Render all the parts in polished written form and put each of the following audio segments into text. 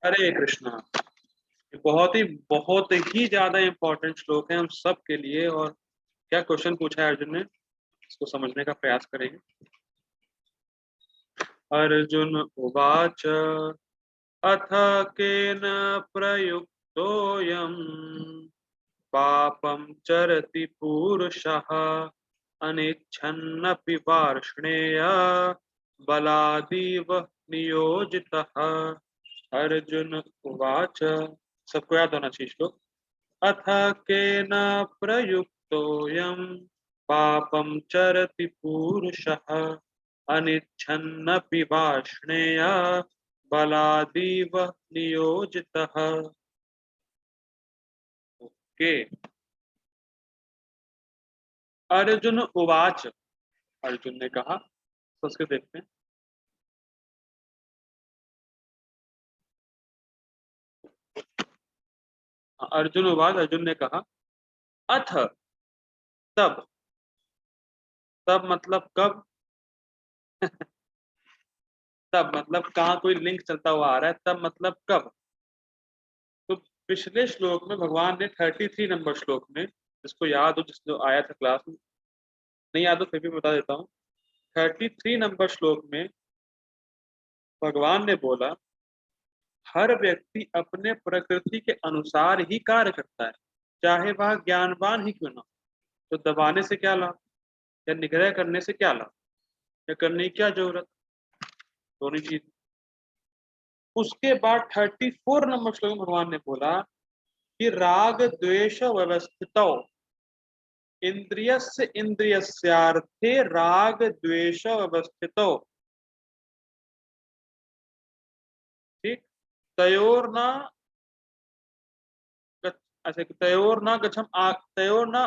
हरे कृष्णा। ये बहुत ही ज्यादा इंपॉर्टेंट श्लोक है हम सब के लिए। और क्या क्वेश्चन पूछा है अर्जुन ने, इसको समझने का प्रयास करेंगे। अर्जुन उवाच अथ केन प्रयुक्तोऽयम् पापं चरति पूरुषः अनिच्छन्नपि वार्ष्णेय बलादीव नियोजितः। अर्जुन उवाच, सबको याद होना चाहिए श्लोक। अथ केन प्रयुक्तोऽयं पापं चरति पूरुषः अनिच्छन्नपि वार्ष्णेय बलादीव नियोजितः। ओके। अर्जुन उवाच, अर्जुन ने कहा। संस्कृत देखते हैं। अर्जुन उवाच, अर्जुन ने कहा। अथ, तब। तब मतलब कब? तब मतलब कहाँ कोई लिंक चलता हुआ आ रहा है, तब मतलब कब। तो पिछले श्लोक में भगवान ने 33 नंबर श्लोक में, जिसको याद हो, जिसको आया था क्लास में, नहीं याद हो फिर भी बता देता हूँ। 33 नंबर श्लोक में भगवान ने बोला, हर व्यक्ति अपने प्रकृति के अनुसार ही कार्य करता है, चाहे वह ज्ञानवान ही क्यों ना। तो दबाने से क्या लाभ, या निग्रह करने से क्या लाभ, या करने की क्या जरूरत। दोनों चीज। उसके बाद 34 नंबर श्लोक में भगवान ने बोला कि राग द्वेष व्यवस्थितौ इंद्रियस्य इंद्रियस्यार्थे राग द्वेष व्यवस्थितौ। ठीक। तयोर्ना ऐसे तयोर्ना गच्छम तयोर्ना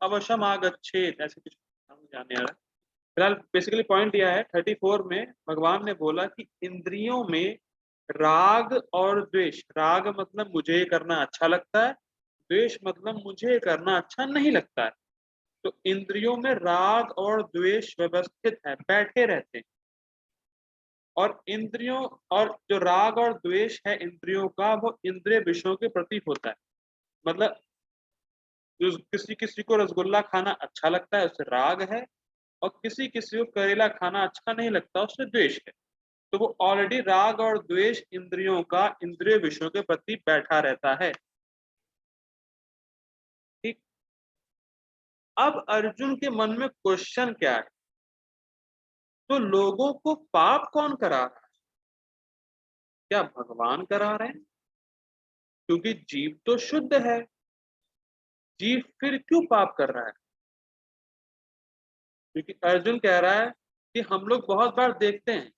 अवश्यम आगच्छेत, ऐसे कुछ जाने आ रहा है। फिलहाल बेसिकली पॉइंट यह है, 34 में भगवान ने बोला कि इंद्रियों में राग और द्वेष, राग मतलब मुझे ये करना अच्छा लगता है, द्वेष मतलब मुझे ये करना अच्छा नहीं लगता है। तो इंद्रियों में राग और द्वेष व्यवस्थित है, बैठे रहते हैं। और इंद्रियों, और जो राग और द्वेष है इंद्रियों का, वो इंद्रिय विषयों के प्रति होता है। मतलब जो किसी किसी को रसगुल्ला खाना अच्छा लगता है उससे राग है, और किसी किसी को करेला खाना अच्छा नहीं लगता उससे द्वेष है। तो वो ऑलरेडी राग और द्वेष इंद्रियों का इंद्रिय विषयों के प्रति बैठा रहता है। ठीक। अब अर्जुन के मन में क्वेश्चन क्या है, तो लोगों को पाप कौन करा रहा है? क्या भगवान करा रहे हैं? क्योंकि जीव तो शुद्ध है, जीव फिर क्यों पाप कर रहा है? क्योंकि अर्जुन कह रहा है कि हम लोग बहुत बार देखते हैं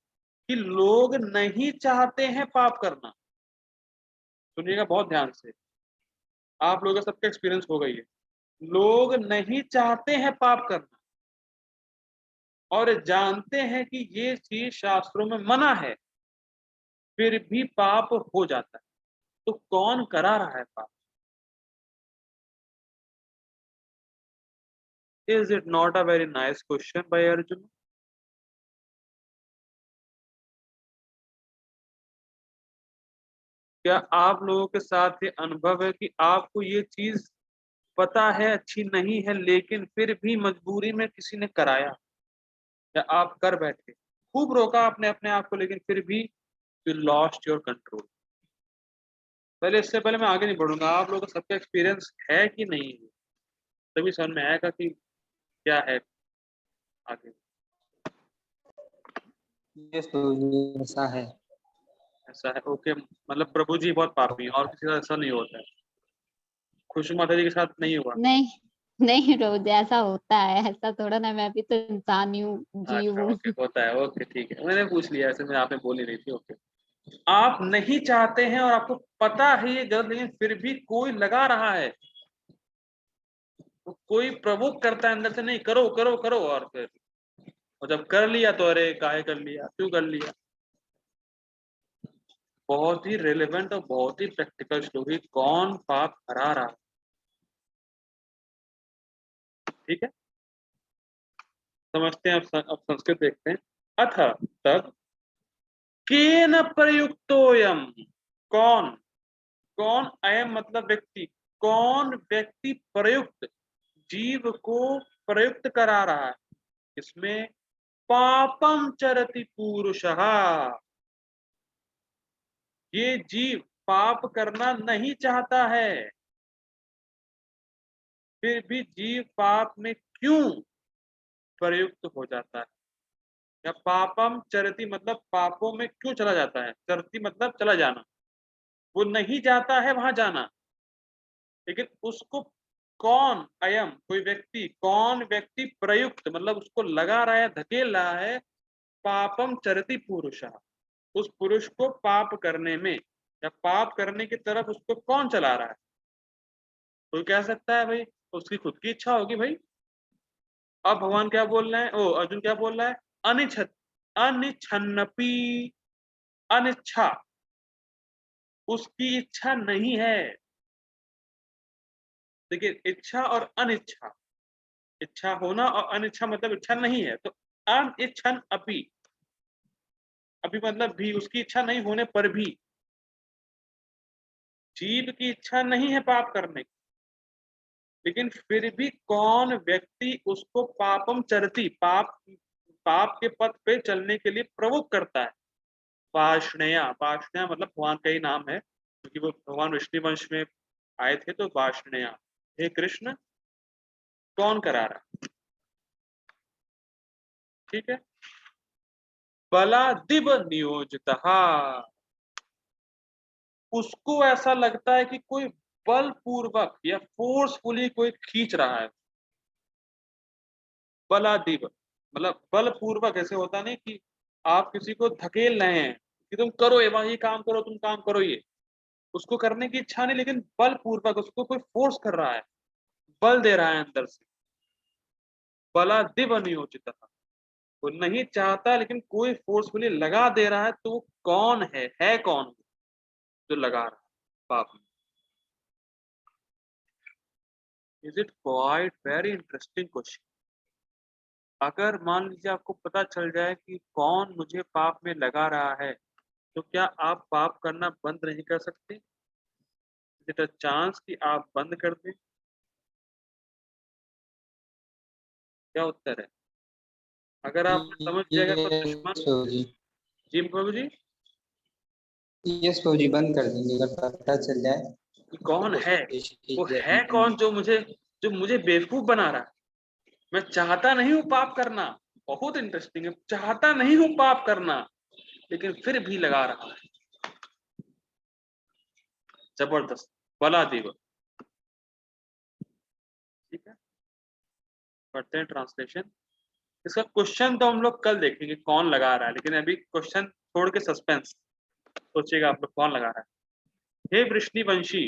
कि लोग नहीं चाहते हैं पाप करना। सुनिएगा बहुत ध्यान से, आप लोगों का सबका एक्सपीरियंस हो गई है। लोग नहीं चाहते हैं पाप करना, और जानते हैं कि ये चीज शास्त्रों में मना है, फिर भी पाप हो जाता है। तो कौन करा रहा है पाप? Is it not a very nice question by Arjun? क्या आप लोगों के साथ ये अनुभव है कि आपको ये चीज पता है अच्छी नहीं है, लेकिन फिर भी मजबूरी में किसी ने कराया, या आप कर बैठे, खूब रोका आपने अपने आप को, लेकिन फिर भी यू लॉस्ट योर कंट्रोल। पहले, इससे पहले मैं आगे नहीं बढ़ूंगा, आप लोगों का सबका एक्सपीरियंस है कि नहीं है, तभी समझ में आएगा कि क्या है आगे। ये तो ये ऐसा है। ऐसा है, ओके। मतलब प्रभु जी बहुत पापी हैं और किसी का ऐसा नहीं होता है। खुशबू माता जी के साथ नहीं हुआ? नहीं नहीं रोज ऐसा होता है, ऐसा थोड़ा ना, मैं भी तो इंसान ही हूँ, जीव अच्छा, हूँ। ओके, होता है, ओके, ठीक है, मैंने पूछ लिया, ऐसे में आपने बोल ही रही थी, ओके। आप नहीं चाहते हैं और आपको पता है ये गलत, लेकिन फिर भी कोई लगा रहा है, तो कोई प्रवोक करता है अंदर से, नहीं करो करो करो, और फिर और जब कर लिया तो अरे काहे कर लिया, क्यों कर लिया। बहुत ही रेलेवेंट और बहुत ही प्रैक्टिकल श्लोक है, कौन पाप करा रहा है। ठीक है, समझते हैं। अब संस्कृत देखते हैं। अथ, तब, केन प्रयुक्तोयम, कौन, कौन अयम मतलब व्यक्ति, कौन व्यक्ति प्रयुक्त, जीव को प्रयुक्त करा रहा है, इसमें पापम चरति पुरुषः, ये जीव पाप करना नहीं चाहता है, फिर भी जीव पाप में क्यों प्रयुक्त हो जाता है। या पापम चरति मतलब पापों में क्यों चला जाता है, चरति मतलब चला जाना, वो नहीं जाता है वहां जाना, लेकिन उसको कौन, अयम कोई व्यक्ति, कौन व्यक्ति प्रयुक्त मतलब उसको लगा रहा है, धकेल रहा है, पापम चरति पुरुषः, उस पुरुष को पाप करने में या पाप करने की तरफ उसको कौन चला रहा है। कोई कह सकता है भाई उसकी खुद की इच्छा होगी भाई। अब भगवान क्या बोल रहे हैं, ओ अर्जुन क्या बोल रहा है, अनिच्छत अनिच्छन्नपि, अनिच्छा, उसकी इच्छा नहीं है। देखिए इच्छा और अनिच्छा, इच्छा होना और अनिच्छा मतलब इच्छा नहीं है, तो अनिच्छन अपि, अभी मतलब भी, उसकी इच्छा नहीं होने पर भी, जीव की इच्छा नहीं है पाप करने की, लेकिन फिर भी कौन व्यक्ति उसको पापम चरती, पाप पाप के पथ पे चलने के लिए प्रवोक करता है। वार्ष्णेय, वार्ष्णेय मतलब भगवान का ही नाम है, क्योंकि वो भगवान विष्णु वंश में आए थे, तो वार्ष्णेय, हे कृष्ण कौन करा रहा, ठीक है। बलादिव नियोजितः, उसको ऐसा लगता है कि कोई बलपूर्वक या फोर्सफुली कोई खींच रहा है। बलादिव मतलब बलपूर्वक, ऐसे होता नहीं कि आप किसी को धकेल रहे हैं कि तुम करो ये काम करो, तुम काम करो, ये उसको करने की इच्छा नहीं, लेकिन बलपूर्वक उसको कोई फोर्स कर रहा है, बल दे रहा है अंदर से। बलादिव नियोजित, वो नहीं चाहता लेकिन कोई फोर्सफुली लगा दे रहा है, तो वो कौन है कौन जो लगा रहा है पाप में। Is it quite very interesting question. अगर मान लीजिए आपको पता चल जाए कि कौन मुझे पाप में लगा रहा है, तो क्या आप पाप करना बंद नहीं कर सकते? इज इट अ चांस कि आप बंद कर दें? क्या उत्तर है? अगर आप समझ जाएगा तो दुश्मन, यस प्रभु जी, जी प्रभु जी, यस प्रभु जी बंद कर देंगे अगर पता चल जाए कि कौन है, वो कि है कौन जो मुझे बेवकूफ बना रहा है। मैं चाहता नहीं हूं पाप करना, बहुत इंटरेस्टिंग है, चाहता नहीं हूं पाप करना, लेकिन फिर भी लगा रहा है। जबरदस्त, बला देव। ठीक है, पढ़ते हैं ट्रांसलेशन। इसका क्वेश्चन तो हम लोग कल देखेंगे कौन लगा रहा है, लेकिन अभी क्वेश्चन छोड़ के सस्पेंस, सोचिएगा आप लोग कौन लगा रहा है। हे वृष्णिवंशी,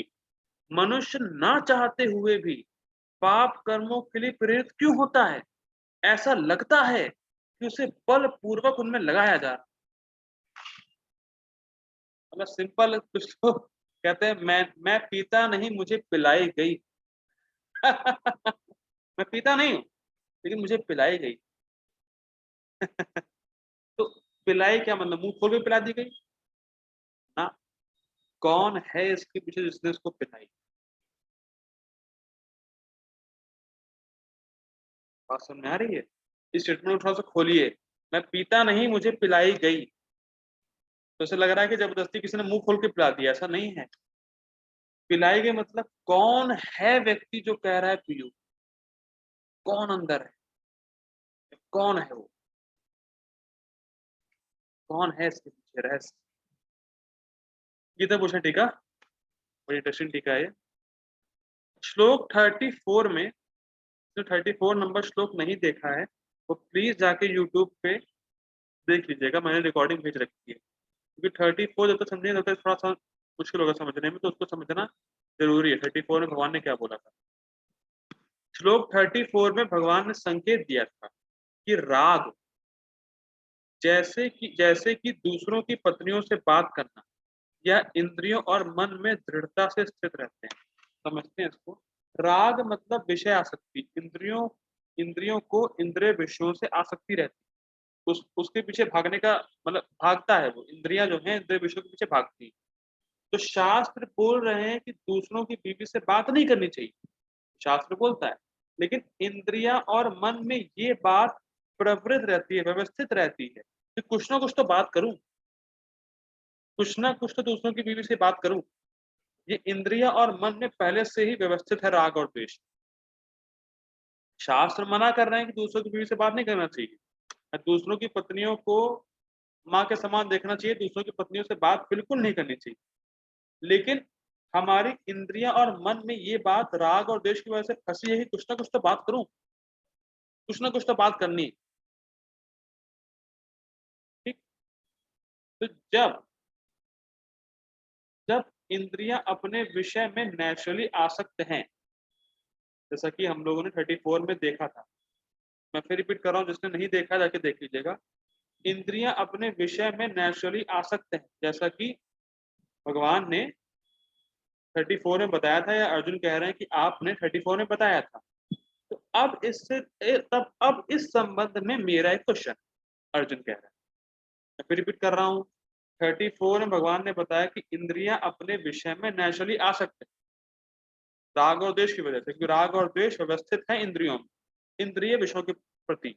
मनुष्य ना चाहते हुए भी पाप कर्मों के लिए प्रेरित क्यों होता है? ऐसा लगता है कि उसे बलपूर्वक उनमें लगाया जा रहा है। मतलब सिंपल कुछ तो कहते हैं, मैं पीता नहीं मुझे पिलाई गई। मैं पीता नहीं हूँ लेकिन मुझे पिलाई गई। तो पिलाई क्या मतलब, मुंह खोल के पिला दी गई ना? कौन है इसके पीछे जिसने उसको पिलाई? बात समझ में आ रही है? इस स्टेटमेंट को थोड़ा सा खोलिए। मैं पीता नहीं मुझे पिलाई गई, तो ऐसा लग रहा है कि जबरदस्ती किसी ने मुंह खोल के पिला दिया, ऐसा नहीं है। पिलाई गई मतलब कौन है व्यक्ति जो कह रहा है पियो, कौन अंदर है, कौन है वो, कौन है इसके पीछे रहस्य। गीता भूषण टीका, बड़ी इंटरेस्टिंग टीका है। श्लोक 34 में, जो 34 नंबर श्लोक नहीं देखा है वो प्लीज जाके यूट्यूब पे देख लीजिएगा, मैंने रिकॉर्डिंग भेज रखी है, क्योंकि 34 जब तक समझेंगे तब तक थोड़ा सा मुश्किल होगा समझने में, तो उसको समझना जरूरी है। 34 में भगवान ने क्या बोला था। श्लोक 34 में भगवान ने संकेत दिया था कि राग, जैसे कि दूसरों की पत्नियों से बात करना, या इंद्रियों और मन में दृढ़ता से स्थित रहते हैं। समझते हैं इसको? राग मतलब विषय आसक्ति, इंद्रियों इंद्रियों को इंद्रिय विषयों से आसक्ति रहती है, उसके पीछे भागने का मतलब भागता है वो, इंद्रियां जो है इंद्रिय विषयों के पीछे भागती है। तो शास्त्र बोल रहे हैं कि दूसरों की बीवी से बात नहीं करनी चाहिए, शास्त्र बोलता है, लेकिन इंद्रियां और मन में ये बात प्रवृत्त रहती है, व्यवस्थित रहती है कि कुछ ना कुछ तो बात करूं, कुछ ना कुछ तो दूसरों की बीवी से बात करूं। ये इंद्रियां और मन में पहले से ही व्यवस्थित है राग और द्वेष। शास्त्र मना कर रहे हैं कि दूसरों की बीवी से बात नहीं करना चाहिए, दूसरों की पत्नियों को माँ के समान देखना चाहिए, दूसरों की पत्नियों से बात बिल्कुल नहीं करनी चाहिए। लेकिन हमारी इंद्रियां और मन में ये बात राग और द्वेष की वजह से फंसी है कि कुछ ना कुछ तो बात करूं, कुछ ना कुछ तो बात करनी है। ठीक। तो जब जब इंद्रियां अपने विषय में नेचुरली आसक्त हैं, जैसा कि हम लोगों ने 34 में देखा था, मैं फिर रिपीट कर रहा हूं, जिसने नहीं देखा जाके देख लीजिएगा। इंद्रियां अपने विषय में नेचुरली आसक्त हैं, जैसा कि भगवान ने 34 में बताया था, या अर्जुन कह रहे हैं कि आपने 34 में बताया था। तो अब अब इस संबंध में मेरा एक क्वेश्चन, अर्जुन कह रहा है, मैं फिर रिपीट कर रहा हूँ। 34 में भगवान ने बताया कि इंद्रियां अपने विषय में नेचुरली आसक्त है राग और द्वेष की वजह से, क्योंकि राग और द्वेष व्यवस्थित है इंद्रियों में, इंद्रिय विषयों के प्रति।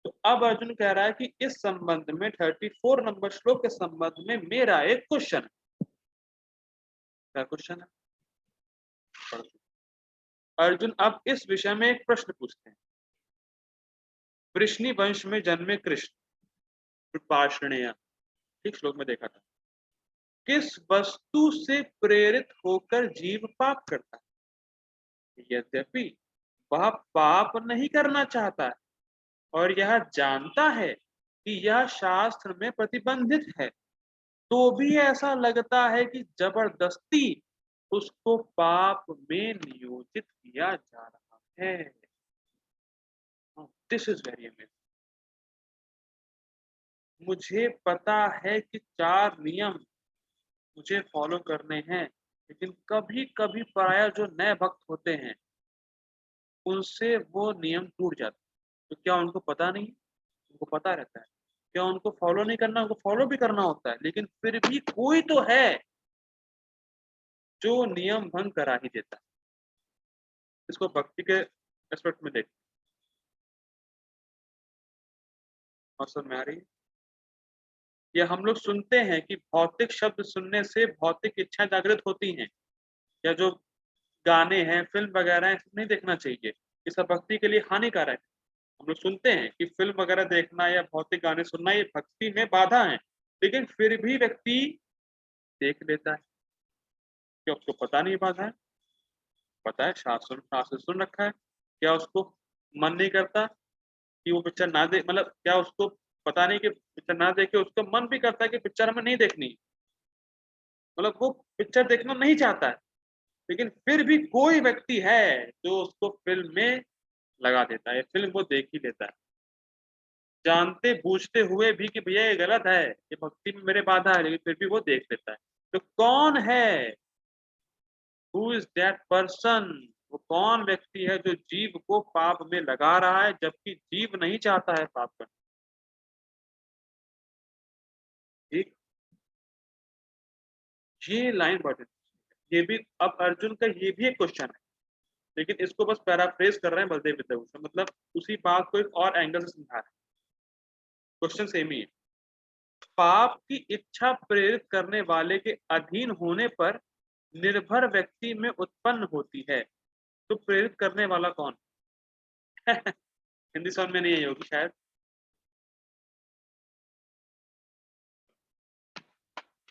तो अब अर्जुन कह रहा है कि इस संबंध में 34 नंबर श्लोक के संबंध में मेरा एक क्वेश्चन है। क्या क्वेश्चन है? अर्जुन अब इस विषय में एक प्रश्न पूछते हैं। वृष्णि वंश में जन्मे कृष्ण कृपाश्रणेय, ठीक श्लोक में देखा था, किस वस्तु से प्रेरित होकर जीव पाप करता है? यद्यपि वह पाप नहीं करना चाहता है और यह जानता है कि यह शास्त्र में प्रतिबंधित है, तो भी ऐसा लगता है कि जबरदस्ती उसको पाप में नियोजित किया जा रहा है। This is very amazing. मुझे पता है कि 4 नियम मुझे फॉलो करने हैं, लेकिन कभी कभी पराया जो नए भक्त होते हैं उनसे वो नियम टूट जाते हैं। तो क्या उनको पता नहीं? उनको पता रहता है। क्या उनको फॉलो नहीं करना? उनको फॉलो भी करना होता है, लेकिन फिर भी कोई तो है जो नियम भंग करा ही देता है। इसको भक्ति के एस्पेक्ट में देख, और समझ में आ रही है? या हम लोग सुनते हैं कि भौतिक शब्द सुनने से भौतिक इच्छा जागृत होती हैं, या जो गाने हैं, फिल्म वगैरह हैं, नहीं देखना चाहिए, ये सब भक्ति के लिए हानिकारक है। हम लोग सुनते हैं कि फिल्म वगैरह देखना या भौतिक गाने सुनना ये भक्ति में बाधा है, लेकिन फिर भी व्यक्ति देख लेता है। क्या उसको पता नहीं बाधा है? पता है, शास्त्र शास्त्र सुन रखा है। क्या उसको मन नहीं करता कि वो पिक्चर ना देख, मतलब क्या उसको पता नहीं कि पिक्चर ना देखे, उसका मन भी करता है कि पिक्चर हमें नहीं देखनी, मतलब वो पिक्चर देखना नहीं चाहता है, लेकिन फिर भी कोई व्यक्ति है जो उसको फिल्म में लगा देता है, फिल्म वो देख ही लेता है, जानते बूझते हुए भी कि भैया ये गलत है, ये भक्ति में मेरे बाधा है, लेकिन फिर भी वो देख लेता है। तो कौन है? Who is that person? वो कौन व्यक्ति है जो जीव को पाप में लगा रहा है, जबकि जीव नहीं चाहता है पाप करना? ठीक, ये लाइन बहुत, ये भी अब अर्जुन का ये भी एक क्वेश्चन है, लेकिन इसको बस पैराफ्रेज कर रहे हैं बलदेव विद्याभूषण, मतलब उसी बात को एक और एंगल से समझा रहे हैं। क्वेश्चन सेम ही है। पाप की इच्छा प्रेरित करने वाले के अधीन होने पर निर्भर व्यक्ति में उत्पन्न होती है, तो प्रेरित करने वाला कौन? हिंदी समझ में नहीं आई होगी शायद,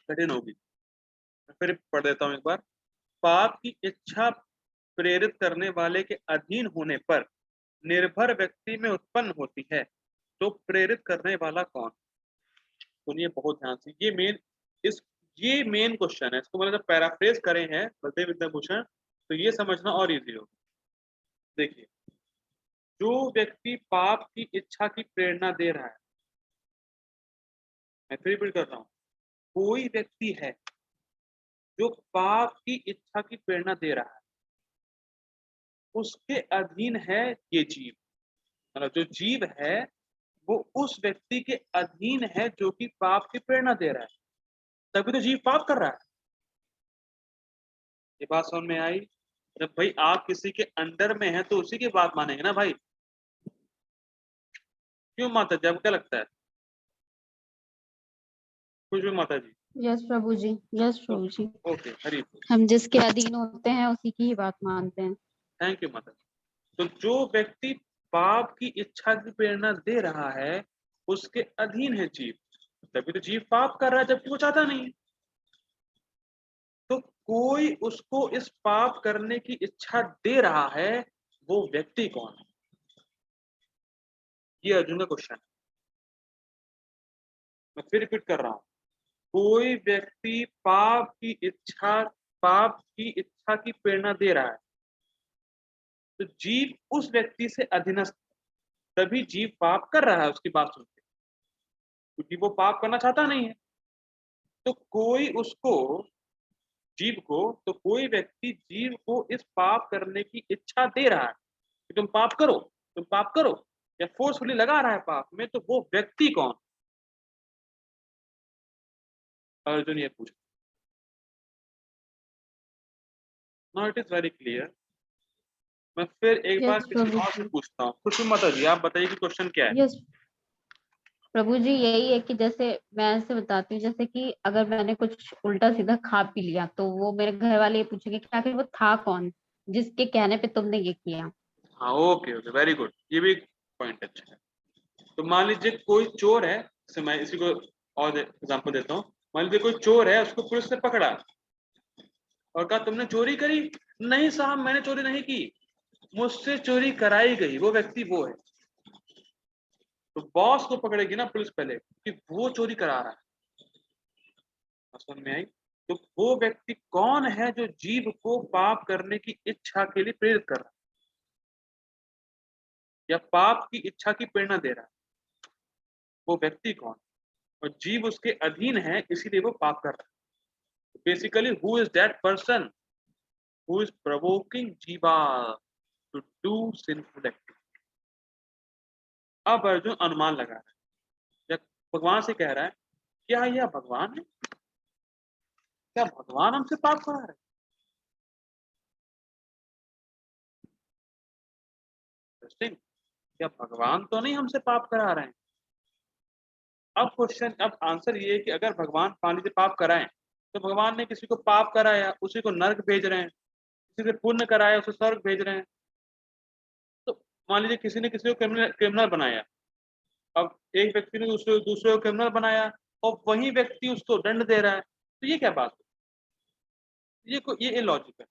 कठिन होगी, मैं फिर पढ़ देता हूं एक बार। पाप की इच्छा प्रेरित करने वाले के अधीन होने पर निर्भर व्यक्ति में उत्पन्न होती है, तो प्रेरित करने वाला कौन? सुनिए बहुत ध्यान से, ये मेन क्वेश्चन है। इसको मतलब जब पैराफ्रेज करें हैं बलदेव विद्याभूषण, तो ये समझना और इजी होगा। देखिए, जो व्यक्ति पाप की इच्छा की प्रेरणा दे रहा है, मैं फिर रिपीट कर रहा हूँ, कोई व्यक्ति है जो पाप की इच्छा की प्रेरणा दे रहा है, उसके अधीन है ये जीव, मतलब जो जीव है वो उस व्यक्ति के अधीन है जो कि पाप की प्रेरणा दे रहा है, तभी तो जीव पाप कर रहा है। ये बात समझ में आई? जब भाई आप किसी के अंडर में हैं तो उसी की बात मानेंगे ना भाई। क्यों माता जी, आपको क्या लगता है? कुछ भी माता जी? यस प्रभु जी, यस प्रभु जी। ओके, हरी बोल। हम जिसके अधीन होते हैं उसी की ही बात मानते हैं। थैंक यू माता जी। तो जो व्यक्ति पाप की इच्छा की प्रेरणा दे रहा है उसके अधीन है जीव, तभी तो जीव पाप कर रहा है जबकि वो चाहता नहीं है। तो कोई उसको इस पाप करने की इच्छा दे रहा है, वो व्यक्ति कौन है? ये अर्जुन का क्वेश्चन है। मैं फिर रिपीट कर रहा हूं, कोई व्यक्ति पाप की इच्छा की प्रेरणा दे रहा है, तो जीव उस व्यक्ति से अधीनस्थ, तभी जीव पाप कर रहा है उसकी बात सुन के, क्योंकि वो पाप करना चाहता नहीं है। तो कोई उसको, जीव को, तो कोई व्यक्ति जीव को इस पाप करने की इच्छा दे रहा है कि तुम पाप करो, तुम पाप करो, या फोर्सफुली लगा रहा है पाप में, तो वो व्यक्ति कौन? अर्जुन ये पूछ। Now it is very clear. मैं फिर एक बार यस किसी प्रभु और से जी, पूछता हूँ। खुशबू माता जी, आप बताइए कि क्वेश्चन क्या है? यस प्रभु जी। यही है कि जैसे मैं ऐसे बताती हूँ, जैसे कि अगर मैंने कुछ उल्टा सीधा खा पी लिया तो वो मेरे घर वाले ये पूछेंगे कि आखिर वो था कौन जिसके कहने पे तुमने ये किया। हाँ, ओके ओके, वेरी गुड, ये भी पॉइंट अच्छा है। तो मान लीजिए कोई चोर है, जैसे मैं इसी को और एग्जांपल देता हूँ। मान लीजिए कोई चोर है, उसको पुलिस ने पकड़ा और कहा तुमने चोरी करी। नहीं साहब, मैंने चोरी नहीं की, मुझसे चोरी कराई गई, वो व्यक्ति वो है। तो बॉस को पकड़ेगी ना पुलिस पहले कि वो चोरी करा रहा है। समझ में आई? तो वो व्यक्ति कौन है जो जीव को पाप करने की इच्छा के लिए प्रेरित कर रहा है या पाप की इच्छा की प्रेरणा दे रहा है? वो व्यक्ति कौन? और जीव उसके अधीन है, इसीलिए वो पाप कर रहा है। Basically who is that person who is provoking जीवा टू डू सिंफुल एक्टिविटी? अब अर्जुन अनुमान लगा रहा है, जब भगवान से कह रहा है क्या यह भगवान है? क्या भगवान हमसे पाप करा रहे हैं? इंटरेस्टिंग। क्या भगवान तो नहीं हमसे पाप करा रहे हैं? अब क्वेश्चन, अब आंसर ये है कि अगर भगवान पानी से पाप कराएं, तो भगवान ने किसी को पाप कराया उसी को नर्क भेज रहे हैं, किसी से पुण्य कराया उसे स्वर्ग भेज रहे हैं। तो मान लीजिए किसी ने किसी को क्रिमिनल क्रिमिनल बनाया, अब एक व्यक्ति ने दूसरे दूसरे को क्रिमिनल बनाया और वही व्यक्ति उसको दंड दे रहा है, तो ये क्या बात है? ये इलॉजिक है।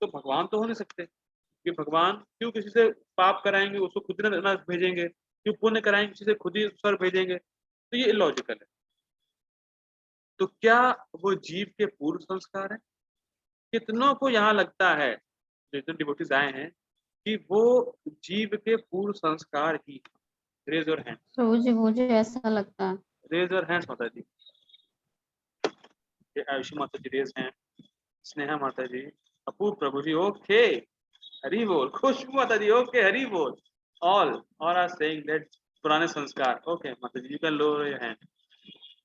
तो भगवान तो हो नहीं सकते, कि भगवान क्यों किसी से पाप कराएंगे उसको खुद ही नर्क भेजेंगे, क्यों पुण्य कराएंगे किसी से खुद ही स्वर्ग भेजेंगे? तो ये इलॉजिकल है। तो क्या वो जीव के पूर्व संस्कार है? कितनों को यहाँ लगता है, जितने डिवोटीज आए हैं, कि वो जीव के पूर्व संस्कार ही? रेज योर हैंड, प्रभु जी मुझे ऐसा लगता है। रेज योर हैंड्स माता जी। ये आयुषी माता जी रेज हैं, स्नेहा माता जी, अपूर्व प्रभु जी, ओके, हरी बोल। खुशबू माता जी, ओके, हरी बोल। ऑल आर सेइंग दैट पुराने संस्कार। ओके माता ji, you can lower your hand.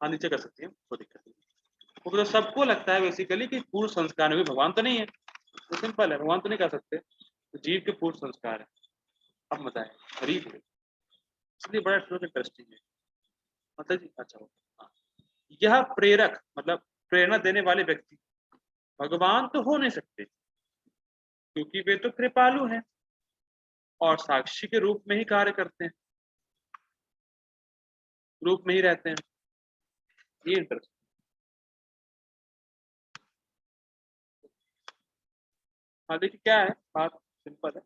हाँ, नीचे कर सकती हैं, कोई दिक्कत नहीं। वो तो सबको लगता है बेसिकली कि पूर्व संस्कार में भी भगवान तो नहीं है, तो सिंपल है, भगवान तो नहीं कर सकते, तो जीव के पूर्व संस्कार है। अब बताएं, हरी बोल। इसलिए बड़ा इंटरेस्टिंग है माता जी। अच्छा, हाँ, यह प्रेरक मतलब प्रेरणा देने वाले व्यक्ति भगवान तो हो नहीं सकते, क्योंकि वे तो कृपालु हैं और साक्षी के रूप में ही कार्य करते हैं, रूप में ही रहते हैं। ये इंटरेस्ट। हाँ देखिए क्या है बात, सिंपल है।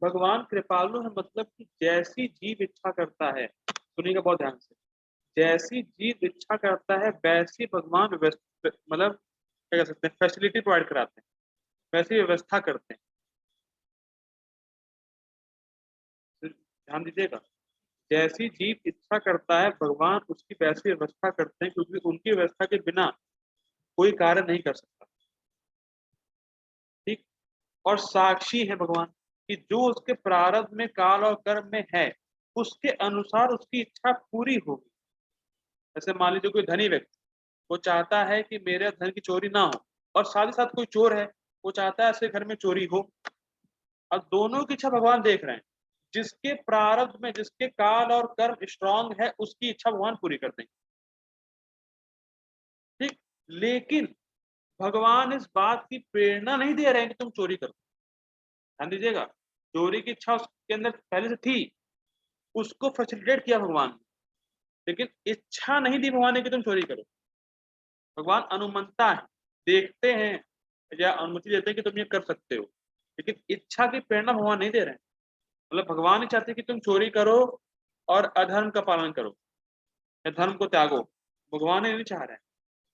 भगवान कृपालु है मतलब कि जैसी जीव इच्छा करता है, सुनिएगा बहुत ध्यान से, जैसी जीव इच्छा करता है वैसी भगवान मतलब क्या कह सकते हैं, फैसिलिटी प्रोवाइड कराते हैं, वैसी व्यवस्था करते हैं। ध्यान दीजिएगा, जैसी जीव इच्छा करता है भगवान उसकी वैसी व्यवस्था करते हैं, क्योंकि उनकी व्यवस्था के बिना कोई कार्य नहीं कर सकता। ठीक। और साक्षी है भगवान कि जो उसके प्रारब्ध में, काल और कर्म में है, उसके अनुसार उसकी इच्छा पूरी होगी। जैसे मान लीजिए कोई धनी व्यक्ति, वो चाहता है कि मेरे धन की चोरी ना हो, और साथ ही साथ कोई चोर है, वो चाहता है ऐसे घर में चोरी हो। अब दोनों की इच्छा भगवान देख रहे हैं, जिसके प्रारब्ध में जिसके काल और कर्म स्ट्रांग है उसकी इच्छा भगवान पूरी कर देंगे। ठीक, लेकिन भगवान इस बात की प्रेरणा नहीं दे रहे हैं कि तुम चोरी करो। ध्यान दीजिएगा, चोरी की इच्छा उसके अंदर पहले से थी, उसको फैसिलिटेट किया भगवान ने, लेकिन इच्छा नहीं दी भगवान ने कि तुम चोरी करो। भगवान अनुमंता है, देखते हैं या अनुमति देते हैं कि तुम ये कर सकते हो, लेकिन इच्छा की प्रेरणा भगवान नहीं दे रहे हैं। मतलब भगवान ही चाहते कि तुम चोरी करो और अधर्म का पालन करो या धर्म को त्यागो, भगवान ये नहीं चाह रहे हैं।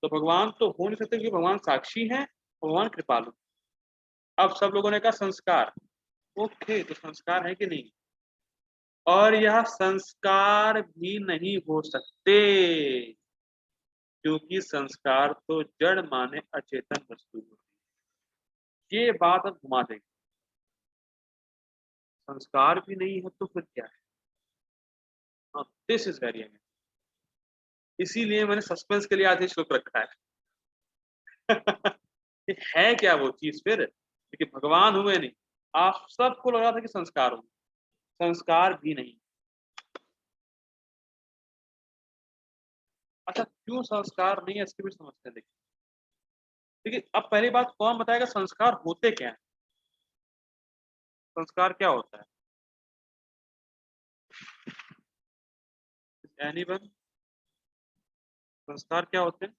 तो भगवान तो हो नहीं सकते क्योंकि भगवान साक्षी हैं, भगवान कृपालु। अब सब लोगों ने कहा संस्कार, ओके तो संस्कार है कि नहीं, और यह संस्कार भी नहीं हो सकते क्योंकि संस्कार तो जड़ माने अचेतन वस्तु होती है। ये बात अब घुमा देंगे, संस्कार भी नहीं है तो फिर क्या है। दिस इज वेरी अमेजिंग, इसीलिए मैंने सस्पेंस के लिए आधे श्लोक रखा है। है क्या वो चीज फिर, क्योंकि भगवान हुए नहीं, आप सबको लग रहा था कि संस्कार हुए, संस्कार भी नहीं। अच्छा क्यों संस्कार नहीं है इसके भी समझते हैं। देखिए देखिए, अब पहली बात कौन बताएगा संस्कार होते क्या है, संस्कार क्या होता है। एनीवन, संस्कार क्या होते हैं।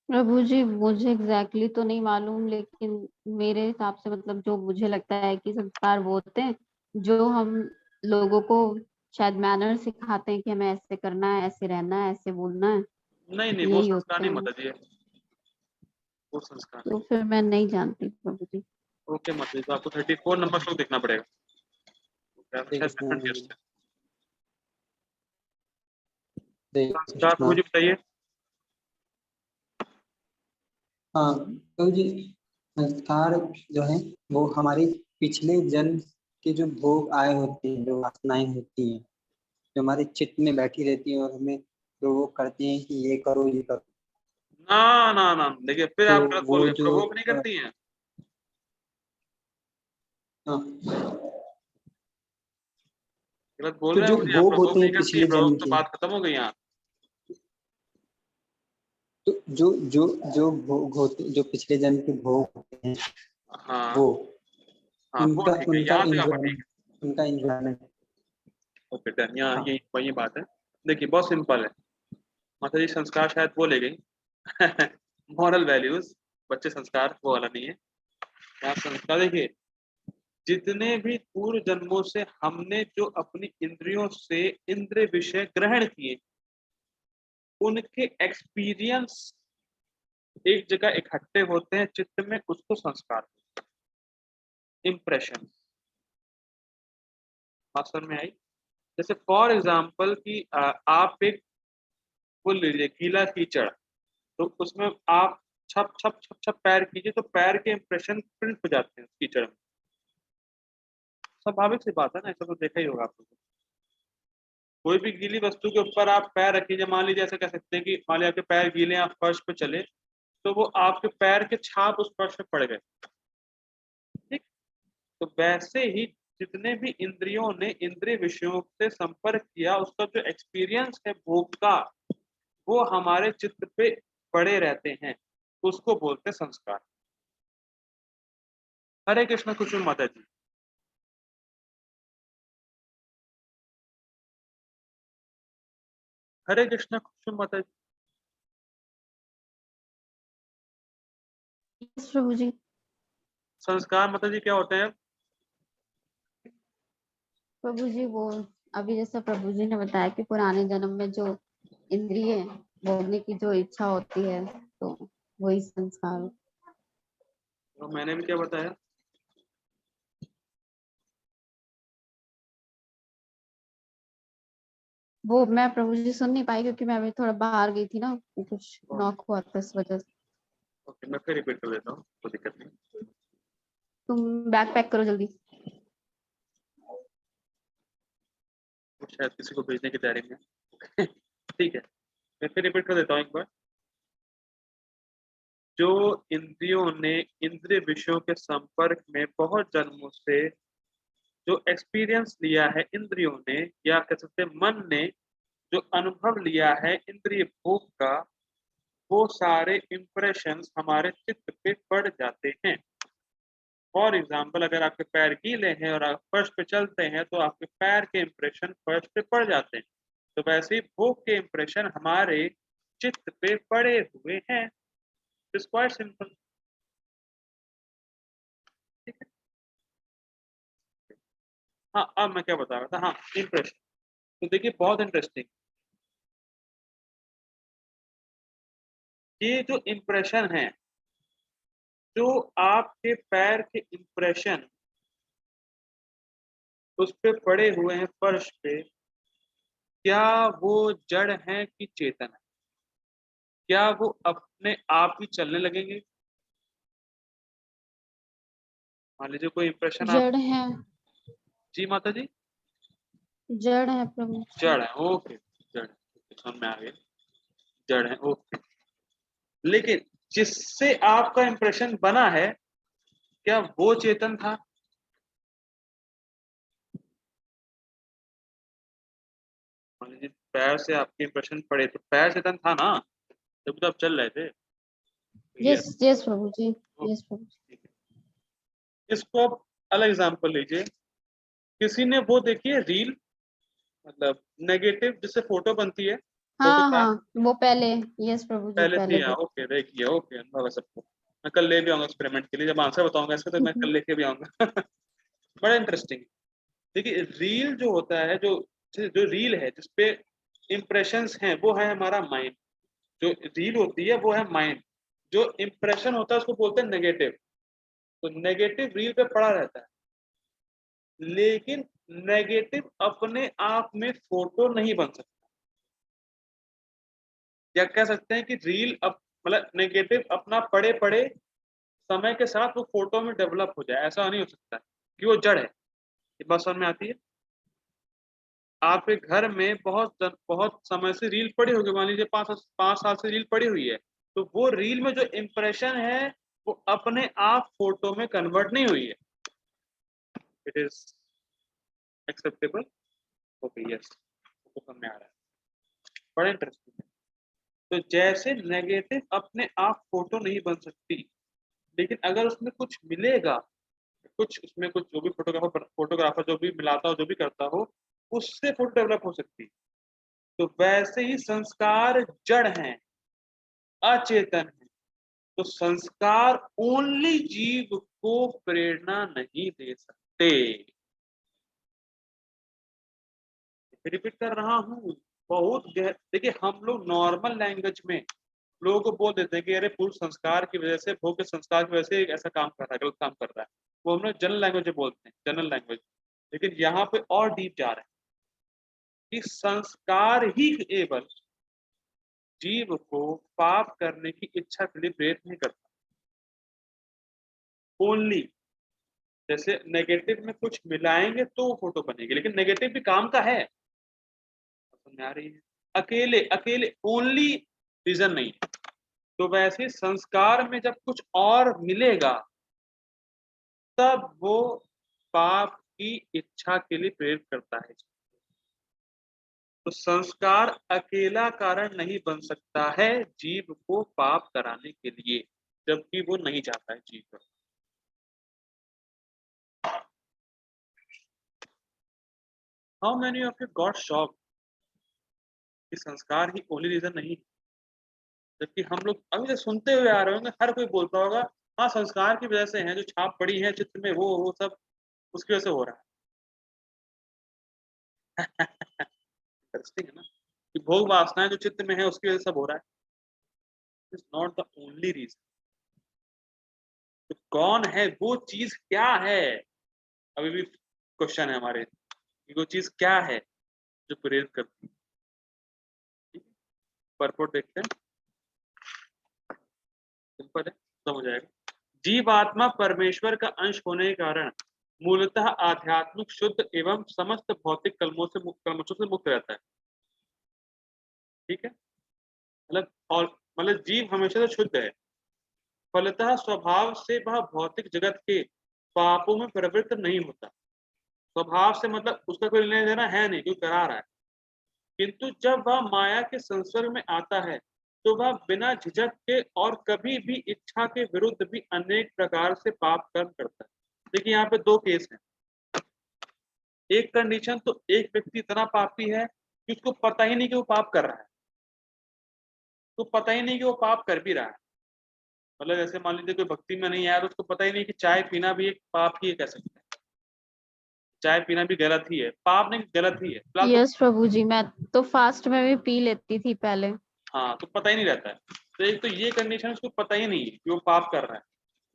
प्रभु जी मुझे एग्जैक्टली तो नहीं मालूम, लेकिन मेरे हिसाब से मतलब जो मुझे लगता है कि संस्कार वो होते हैं जो हम लोगों को शायद मैनर सिखाते हैं कि हमें ऐसे करना है, ऐसे रहना है, ऐसे बोलना है, नहीं नहीं, वो यही संस्कार होते नहीं हैं। माता जी, वो संस्कार तो नहीं। फिर मैं नहीं जानती प्रभु जी। ओके माता जी, तो आपको 34 नंबर श्लोक देखना पड़ेगा, शायद कृष्ण डिफरेंट टेस्ट है। हरे संस्कार कृष्णा। मुझे बताइए। हाँ तो जी, संस्कार जो है वो हमारे पिछले जन्म के जो भोग आए होते हैं, जो वासनाएं होती हैं, जो हमारे चित्त में बैठी रहती हैं और हमें प्रोवोक करती हैं कि ये करो ये करो। ना ना ना, देखिए फिर तो आप गलत बोल वो गए, जो प्रवोक नहीं करती हैं। हाँ, गलत बोल तो रहे हैं जो मुझे, आप भोग प्रवोक होते नहीं हैं करती है, पिछले जन्म प्रवोक तो के, बात खत्म हो गई यहाँ। तो जो जो जो भोग होते, जो पिछले जन्म के भोग होते हैं, हाँ वो हाँ, वो उनका ठीक है, उनका यहाँ तक आपका ठीक एंजॉयमेंट, है। उनका एंजॉयमेंट। ओके डन, यहाँ हाँ ये वही बात है। देखिए बहुत सिंपल है माता जी, संस्कार शायद वो ले गई। मॉरल वैल्यूज, बच्चे संस्कार वो वाला नहीं है। यहाँ संस्कार देखिए, जितने भी पूर्व जन्मों से हमने जो अपनी इंद्रियों से इंद्रिय विषय ग्रहण किए, उनके एक्सपीरियंस एक जगह इकट्ठे होते हैं चित्त में, उसको संस्कार, इम्प्रेशन। बात समझ में आई। जैसे फॉर एग्जाम्पल कि आप एक फुल लीजिए गीला कीचड़, तो उसमें आप छप छप छप छप पैर कीजिए तो पैर के इंप्रेशन प्रिंट हो जाते हैं कीचड़ में। स्वाभाविक सी बात है ना, ऐसा तो देखा ही होगा आप लोगों ने। कोई भी गीली वस्तु के ऊपर आप पैर रखिए, मान लीजिए ऐसा कह सकते हैं कि मान लीजिए आपके पैर गीले हैं, आप फर्श पे चले तो वो आपके पैर के छाप उस फर्श पे पड़ गए। ठीक, तो वैसे ही जितने भी इंद्रियों ने इंद्रिय विषयों से संपर्क किया, उसका जो एक्सपीरियंस है भोग का, वो हमारे चित्त पे पड़े रहते हैं, उसको बोलते हैं संस्कार। हरे कृष्ण कुसुम माता जी। हरे कृष्ण कुसुम माता जी। यस प्रभु जी। संस्कार माता जी क्या होते हैं। प्रभु जी वो अभी जैसा प्रभु जी ने बताया कि पुराने जन्म में जो इंद्रिय भोगने की जो इच्छा होती है, तो वही संस्कार। तो मैंने भी क्या बताया। वो मैं प्रभु जी सुन नहीं पाई क्योंकि मैं अभी थोड़ा बाहर गई थी ना, कुछ नॉक हुआ था इस वजह से। ओके मैं फिर रिपीट कर देता हूँ, कोई दिक्कत नहीं। तुम बैग पैक करो जल्दी। शायद किसी को भेजने की तैयारी में है। ठीक है, मैं फिर रिपीट कर देता हूँ एक बार। जो इंद्रियों ने इंद्रिय विषयों के संपर्क में बहुत जन्मों से जो एक्सपीरियंस लिया है इंद्रियों ने, या कह सकते हैं मन ने जो अनुभव लिया है इंद्रिय भोग का, वो सारे इंप्रेशंस हमारे चित्त पे पड़ जाते हैं। फॉर एग्जाम्पल, अगर आपके पैर गीले हैं और आप फर्श पे चलते हैं तो आपके पैर के इंप्रेशन फर्श पे पड़ जाते हैं। तो वैसे ही भोग के इंप्रेशन हमारे चित्त पे पड़े हुए हैं। It's quite simple. ठीक है। हाँ, अब मैं क्या बता रहा था, हाँ, इंप्रेशन। तो देखिए बहुत इंटरेस्टिंग, ये जो इंप्रेशन है, जो आपके पैर के इंप्रेशन उस पे पड़े हुए हैं फर्श पे, क्या वो जड़ है कि चेतन है? क्या वो अपने आप ही चलने लगेंगे? मान लीजिए कोई इंप्रेशन आप, जड़ है, जी माता जी, जड़ है प्रभु। जड़ है, ओके, जड़ है, समझ में आ गया, जड़ है, ओके। लेकिन जिससे आपका इंप्रेशन बना है, क्या वो चेतन था? मान लीजिए पैर से आपके इंप्रेशन पड़े, तो पैर चेतन था ना, जब तो आप चल रहे थे। यस यस, यस प्रभु जी, यस प्रभु जी। ठीक है। इसको आप अलग एग्जांपल लीजिए, किसी ने वो देखी है रील, मतलब नेगेटिव जिससे फोटो बनती है, हाँ फोटोग्राफ, हाँ, वो पहले, यस प्रभु जी पहले थी, पहले हाँ, ओके, देखिए, ओके, अनुभव है सबको। मैं कल ले भी आऊंगा एक्सपेरिमेंट के लिए, जब आंसर बताऊंगा इसका तो मैं कल देखे। लेके भी आऊंगा। बड़ा इंटरेस्टिंग। देखिए रील जो होता है, जो जो रील है जिसपे इंप्रेशंस हैं, वो है हमारा माइंड। जो रील होती है वो है माइंड। जो इंप्रेशन होता है उसको बोलते हैं नेगेटिव। तो नेगेटिव रील पे पड़ा रहता है, लेकिन नेगेटिव अपने आप में फोटो नहीं बन सकता। या कह सकते हैं कि रील अब, मतलब नेगेटिव अपना पड़े पड़े समय के साथ वो फोटो में डेवलप हो जाए, ऐसा नहीं हो सकता कि वो जड़ है। ये बात समझ में आती है? आपके घर में बहुत समय से रील पड़ी होगी, मान लीजिए 5 साल से रील पड़ी हुई है, तो वो रील में जो इंप्रेशन है वो अपने आप फोटो में कन्वर्ट नहीं हुई है। It is acceptable, okay, yes, तो समझ में आ रहा है। बड़ा इंटरेस्टिंग है। तो जैसे नेगेटिव अपने आप फोटो नहीं बन सकती, लेकिन अगर उसमें कुछ मिलेगा, कुछ उसमें कुछ जो भी फोटोग्राफर जो भी मिलाता हो, जो भी करता हो, उससे फोटो डेवलप हो सकती है। तो वैसे ही संस्कार जड़ हैं, अचेतन है। तो संस्कार ओनली जीव को प्रेरणा नहीं दे सकते। रिपीट कर रहा हूं, बहुत देखिए हम लोग नॉर्मल लैंग्वेज में लोगों को बोल देते हैं कि अरे पूर्व संस्कार की वजह से, भोग के संस्कार की वजह से ऐसा काम कर रहा है, गलत काम कर रहा है। वो हम लोग जनरल लैंग्वेज में बोलते हैं, जनरल लैंग्वेज। लेकिन यहाँ पे और डीप जा रहे हैं कि संस्कार ही केवल जीव को पाप करने की इच्छा के लिए प्रेरित नहीं करता। ओनली, जैसे नेगेटिव में कुछ मिलाएंगे तो वो फोटो बनेगी, लेकिन नेगेटिव भी काम का है, समझ में आ रही है? अकेले अकेले ओनली रीजन नहीं है। तो वैसे संस्कार में जब कुछ और मिलेगा, तब वो पाप की इच्छा के लिए प्रेरित करता है। तो संस्कार अकेला कारण नहीं बन सकता है जीव को पाप कराने के लिए, जबकि वो नहीं चाहता है जीव। How many of you got shock कि संस्कार ही ओनली रीजन नहीं है? जबकि हम लोग अभी से सुनते हुए आ रहे होंगे, हर कोई बोलता होगा हाँ संस्कार की वजह से है, जो छाप पड़ी है चित्र में, वो सब उसकी वजह से हो रहा है। इंटरेस्टिंग है ना, कि भोग वासनाएं जो चित्त में है उसकी वजह से सब हो रहा है। It's not the only reason. तो कौन है वो चीज, क्या है? अभी भी क्वेश्चन है हमारे कि वो चीज क्या है जो प्रेरित करती है। परपोर्ट देखते हैं, सिंपल है, समझ जाएगा। जीव आत्मा परमेश्वर का अंश होने के कारण मूलतः आध्यात्मिक, शुद्ध एवं समस्त भौतिक कलमों से मुक्त रहता है। ठीक है, मतलब और मतलब जीव हमेशा से शुद्ध है, फलतः स्वभाव से वह भौतिक जगत के पापों में प्रवृत्त नहीं होता। स्वभाव से मतलब उसका कोई लेना देना है नहीं, कोई करा रहा है। किंतु जब वह माया के संसर्ग में आता है तो वह बिना झिझक के और कभी भी इच्छा के विरुद्ध भी अनेक प्रकार से पाप कर्म करता है। देखिए यहाँ पे दो केस हैं। एक कंडीशन तो एक व्यक्ति इतना पापी है कि उसको पता ही नहीं कि वो पाप कर रहा है, तो पता ही नहीं कि वो पाप कर भी रहा है। मतलब जैसे मान लीजिए कोई भक्ति में नहीं आया तो उसको पता ही नहीं कि चाय पीना भी एक पाप ही कह सकते हैं, चाय पीना भी गलत ही है, पाप नहीं गलत ही है। यस प्रभु जी, मैं तो फास्ट में भी पी लेती थी पहले। हाँ, तो पता ही नहीं रहता है। तो एक तो ये कंडीशन उसको पता ही नहीं है कि वो पाप कर रहा है।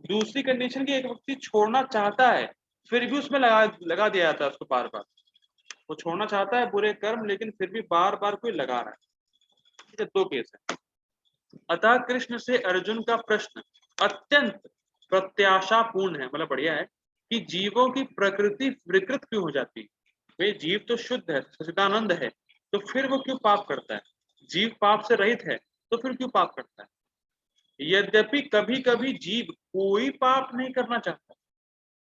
दूसरी कंडीशन की एक व्यक्ति छोड़ना चाहता है फिर भी उसमें लगा दिया जाता है उसको बार बार। वो छोड़ना चाहता है बुरे कर्म लेकिन फिर भी बार बार कोई लगा रहा है। ठीक है, दो केस है। अतः कृष्ण से अर्जुन का प्रश्न अत्यंत प्रत्याशापूर्ण है, मतलब बढ़िया है कि जीवों की प्रकृति विकृत क्यों हो जाती है। वे जीव तो शुद्ध है, सच्चिदानंद है, तो फिर वो क्यों पाप करता है। जीव पाप से रहित है तो फिर क्यों पाप करता है। यद्यपि कभी कभी जीव कोई पाप नहीं करना चाहता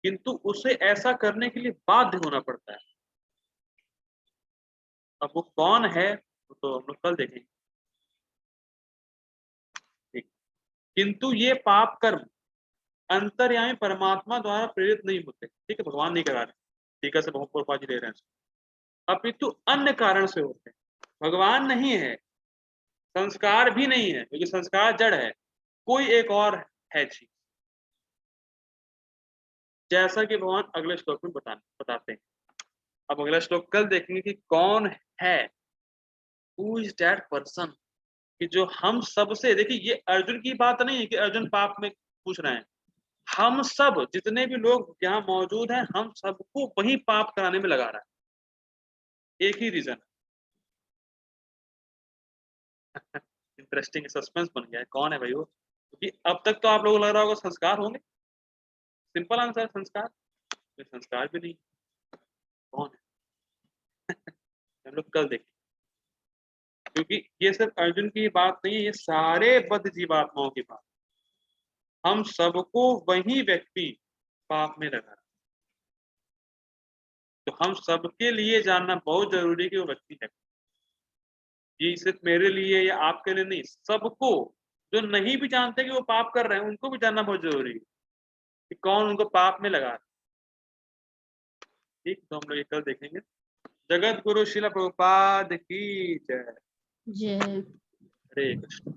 किंतु उसे ऐसा करने के लिए बाध्य होना पड़ता है। अब वो कौन है तो हम लोग कल देखेंगे। ठीक। किंतु ये पाप कर्म अंतर्यामी परमात्मा द्वारा प्रेरित नहीं होते। ठीक है, भगवान नहीं करा रहे, टीका से बहुत जी ले रहे हैं, अपितु अन्य कारण से होते हैं। भगवान नहीं है, संस्कार भी नहीं है क्योंकि संस्कार जड़ है, कोई एक और है चीज, जैसा कि भगवान अगले श्लोक में बताते हैं। अब अगला श्लोक कल देखेंगे कि कौन है, हु इज दैट पर्सन, कि जो हम सबसे, देखिए ये अर्जुन की बात नहीं है कि अर्जुन पाप में पूछ रहे हैं, हम सब जितने भी लोग यहाँ मौजूद हैं हम सबको वही पाप कराने में लगा रहा है। एक ही रीजन। इंटरेस्टिंग सस्पेंस बन गया है, कौन है भाई वो, क्योंकि अब तक तो आप लोगों को लग रहा होगा संस्कार होंगे। सिंपल आंसर, संस्कार। संस्कार भी नहीं, कौन है। हम लोग कल देखें, क्योंकि ये सिर्फ अर्जुन की बात नहीं है, ये सारे बद्ध जीवात्माओं की बात। हम सबको वही व्यक्ति पाप में लगा रहा है। तो हम सबके लिए जानना बहुत जरूरी है कि वो व्यक्ति है। ये सिर्फ मेरे लिए या आपके लिए नहीं, सबको, जो नहीं भी जानते कि वो पाप कर रहे हैं उनको भी जानना बहुत जरूरी है कि कौन उनको पाप में लगा रहा है। ठीक, तो हम लोग ये कल देखेंगे। जगत गुरु शिला प्रभुपाद की जय। जय। हरे कृष्ण।